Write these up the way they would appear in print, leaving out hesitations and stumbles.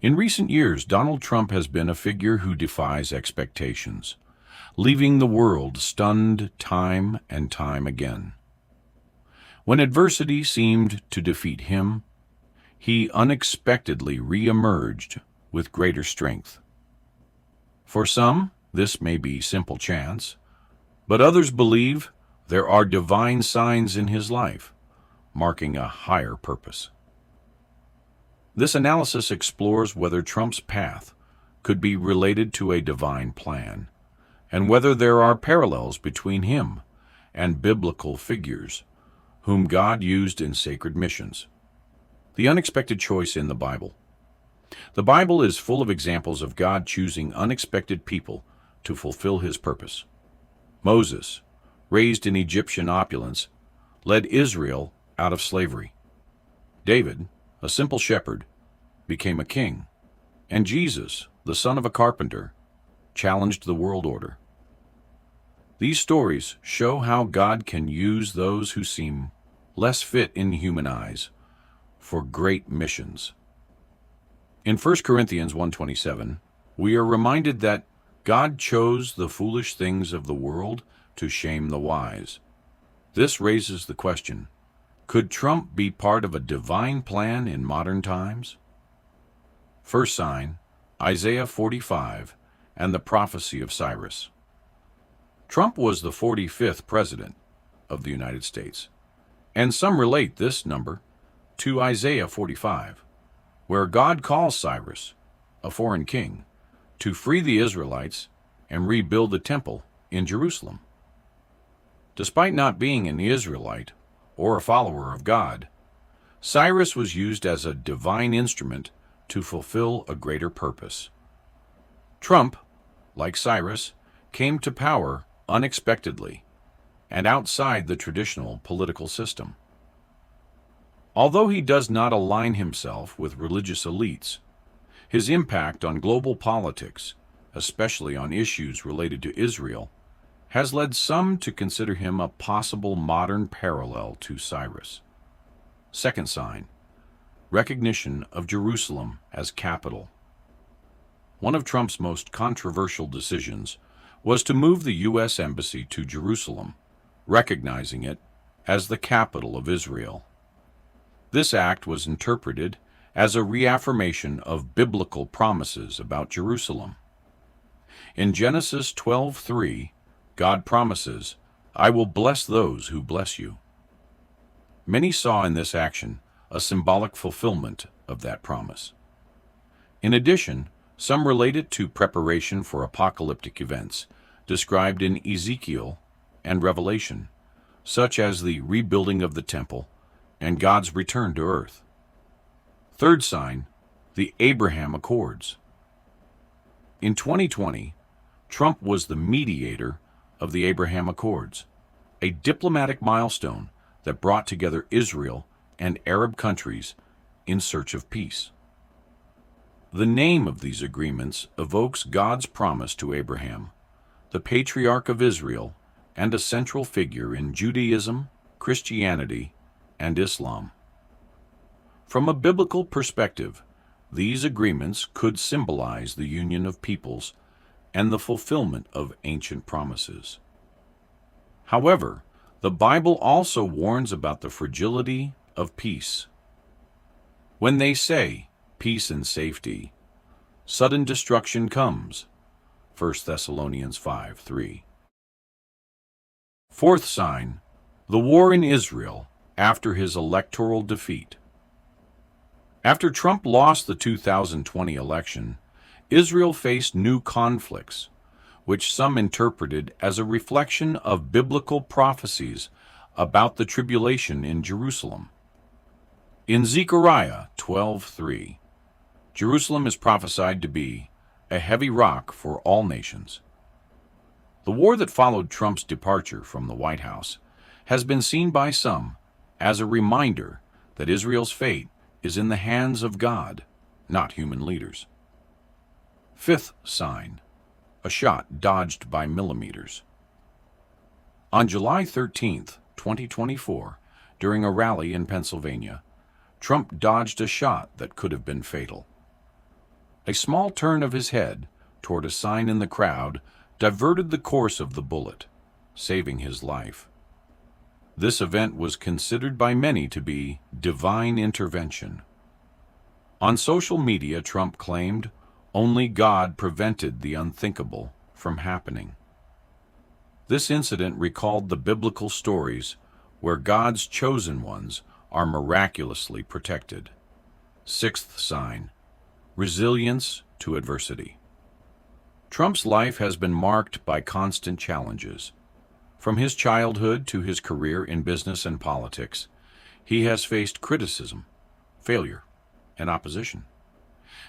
In recent years, Donald Trump has been a figure who defies expectations, leaving the world stunned time and time again. When adversity seemed to defeat him, he unexpectedly re-emerged with greater strength. For some, this may be simple chance, but others believe there are divine signs in his life, marking a higher purpose. This analysis explores whether Trump's path could be related to a divine plan, and whether there are parallels between him and biblical figures whom God used in sacred missions. The unexpected choice in the Bible. The Bible is full of examples of God choosing unexpected people to fulfill his purpose. Moses, raised in Egyptian opulence, led Israel out of slavery. David, a simple shepherd, became a king, and Jesus, the son of a carpenter, challenged the world order. These stories show how God can use those who seem less fit in human eyes for great missions. In 1 Corinthians 1:27, we are reminded that God chose the foolish things of the world to shame the wise. This raises the question, could Trump be part of a divine plan in modern times? First sign, Isaiah 45 and the prophecy of Cyrus. Trump was the 45th president of the United States, and some relate this number to Isaiah 45, where God calls Cyrus, a foreign king, to free the Israelites and rebuild the temple in Jerusalem. Despite not being an Israelite or a follower of God, Cyrus was used as a divine instrument to fulfill a greater purpose. Trump, like Cyrus, came to power unexpectedly and outside the traditional political system. Although he does not align himself with religious elites, his impact on global politics, especially on issues related to Israel, has led some to consider him a possible modern parallel to Cyrus. Second sign, recognition of Jerusalem as capital. One of Trump's most controversial decisions was to move the U.S. Embassy to Jerusalem, recognizing it as the capital of Israel. This act was interpreted as a reaffirmation of biblical promises about Jerusalem. In Genesis 12:3, God promises, "I will bless those who bless you." Many saw in this action a symbolic fulfillment of that promise. In addition, some relate it to preparation for apocalyptic events described in Ezekiel and Revelation, such as the rebuilding of the temple and God's return to earth. Third sign, the Abraham Accords. In 2020, Trump was the mediator of the Abraham Accords, a diplomatic milestone that brought together Israel and Arab countries in search of peace. The name of these agreements evokes God's promise to Abraham, the patriarch of Israel and a central figure in Judaism, Christianity, and Islam. From a biblical perspective, these agreements could symbolize the union of peoples and the fulfillment of ancient promises. However, the Bible also warns about the fragility of peace. When they say peace and safety, sudden destruction comes. 1 Thessalonians 5:3. Fourth sign, the war in Israel after his electoral defeat. After Trump lost the 2020 election, Israel faced new conflicts, which some interpreted as a reflection of biblical prophecies about the tribulation in Jerusalem. In Zechariah 12:3, Jerusalem is prophesied to be a heavy rock for all nations. The war that followed Trump's departure from the White House has been seen by some as a reminder that Israel's fate is in the hands of God, not human leaders. Fifth sign, a shot dodged by millimeters. On July 13, 2024, during a rally in Pennsylvania, Trump dodged a shot that could have been fatal. A small turn of his head toward a sign in the crowd diverted the course of the bullet, saving his life. This event was considered by many to be divine intervention. On social media, Trump claimed only God prevented the unthinkable from happening. This incident recalled the biblical stories where God's chosen ones are miraculously protected. Sixth sign: resilience to adversity. Trump's life has been marked by constant challenges. From his childhood to his career in business and politics, he has faced criticism, failure, and opposition.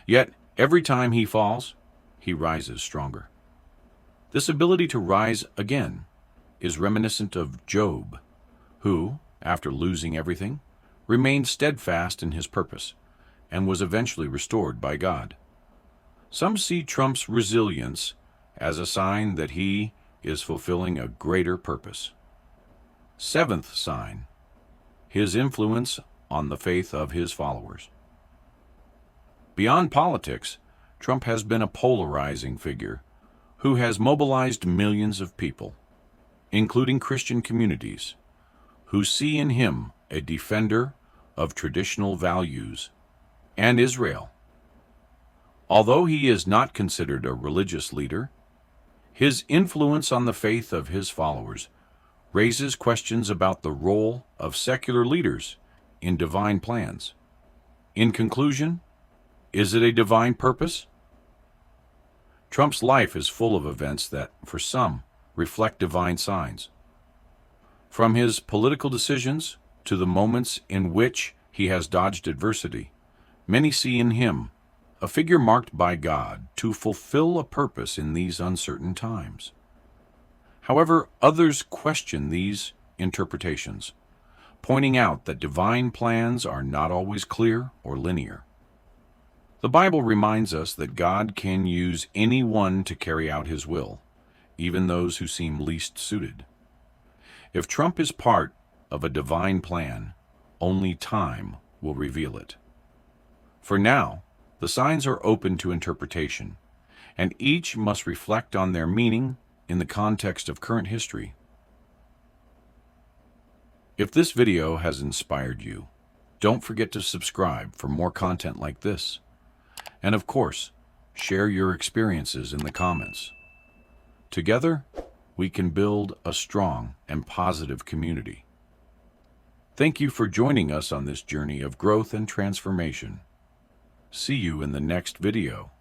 Yet, every time he falls, he rises stronger. This ability to rise again is reminiscent of Job, who, after losing everything, remained steadfast in his purpose and was eventually restored by God. Some see Trump's resilience as a sign that he is fulfilling a greater purpose. Seventh sign: his influence on the faith of his followers. Beyond politics, Trump has been a polarizing figure who has mobilized millions of people, including Christian communities, who see in him a defender of traditional values and Israel. Although he is not considered a religious leader, his influence on the faith of his followers raises questions about the role of secular leaders in divine plans. In conclusion, is it a divine purpose? Trump's life is full of events that, for some, reflect divine signs. From his political decisions to the moments in which he has dodged adversity, many see in him a figure marked by God to fulfill a purpose in these uncertain times. However, others question these interpretations, pointing out that divine plans are not always clear or linear. The Bible reminds us that God can use anyone to carry out his will, even those who seem least suited. If Trump is part of a divine plan, only time will reveal it. For now, the signs are open to interpretation, and each must reflect on their meaning in the context of current history. If this video has inspired you, don't forget to subscribe for more content like this. And of course, share your experiences in the comments. Together, we can build a strong and positive community. Thank you for joining us on this journey of growth and transformation. See you in the next video.